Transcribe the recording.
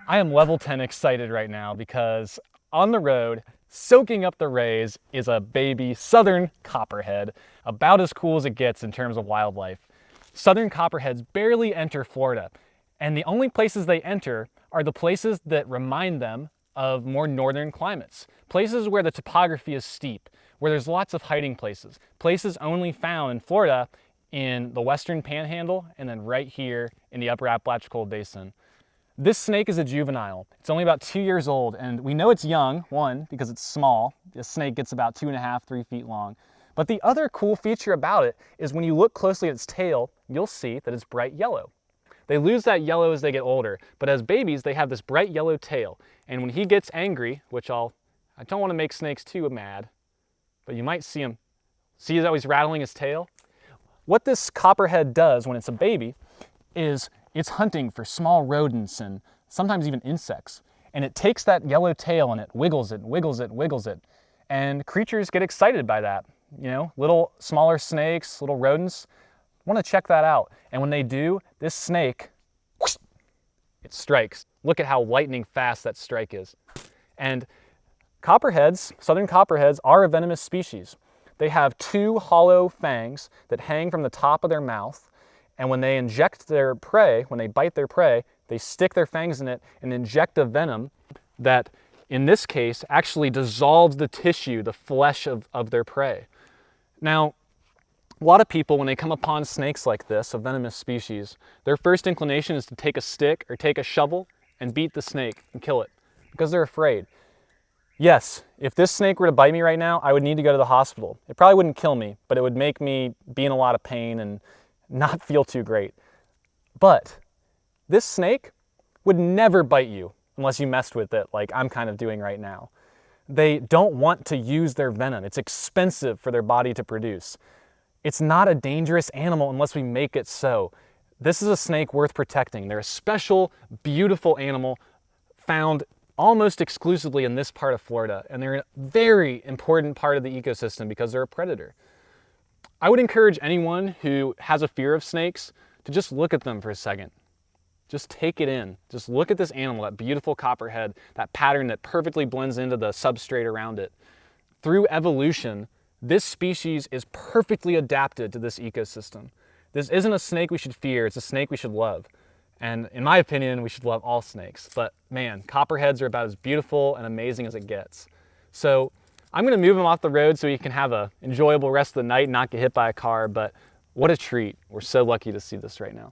I am level 10 excited right now because on the road, soaking up the rays, is a baby southern copperhead, about as cool as it gets in terms of wildlife. Southern copperheads barely enter Florida, and the only places they enter are the places that remind them of more northern climates. Places where the topography is steep, where there's lots of hiding places. Places only found in Florida in the western panhandle and then right here in the upper Apalachicola basin. This snake is a juvenile. It's only about 2 years old, and we know it's young, one, because it's small. This snake gets about 2.5, 3 feet long. But the other cool feature about it is when you look closely at its tail, you'll see that it's bright yellow. They lose that yellow as they get older, but as babies, they have this bright yellow tail. And when he gets angry, which I don't want to make snakes too mad, but you might see him. See how he's rattling his tail? What this copperhead does when it's a baby is it's hunting for small rodents and sometimes even insects. And it takes that yellow tail and it wiggles it, wiggles it, wiggles it. And creatures get excited by that. You know, little smaller snakes, little rodents want to check that out. And when they do, this snake, whoosh, it strikes. Look at how lightning fast that strike is. And copperheads, southern copperheads, are a venomous species. They have 2 hollow fangs that hang from the top of their mouth. And when they inject their prey, when they bite their prey, they stick their fangs in it and inject a venom that, in this case, actually dissolves the tissue, the flesh of their prey. Now, a lot of people, when they come upon snakes like this, a venomous species, their first inclination is to take a stick or take a shovel and beat the snake and kill it because they're afraid. Yes, if this snake were to bite me right now, I would need to go to the hospital. It probably wouldn't kill me, but it would make me be in a lot of pain and not feel too great. But this snake would never bite you unless you messed with it like I'm kind of doing right now. They don't want to use their venom. It's expensive for their body to produce. It's not a dangerous animal unless we make it so. This is a snake worth protecting. They're a special, beautiful animal found almost exclusively in this part of Florida, and they're a very important part of the ecosystem because they're a predator. I would encourage anyone who has a fear of snakes to just look at them for a second. Just take it in. Just look at this animal, that beautiful copperhead, that pattern that perfectly blends into the substrate around it. Through evolution, this species is perfectly adapted to this ecosystem. This isn't a snake we should fear, it's a snake we should love. And in my opinion, we should love all snakes. But man, copperheads are about as beautiful and amazing as it gets. So I'm gonna move him off the road so he can have an enjoyable rest of the night and not get hit by a car, but what a treat. We're so lucky to see this right now.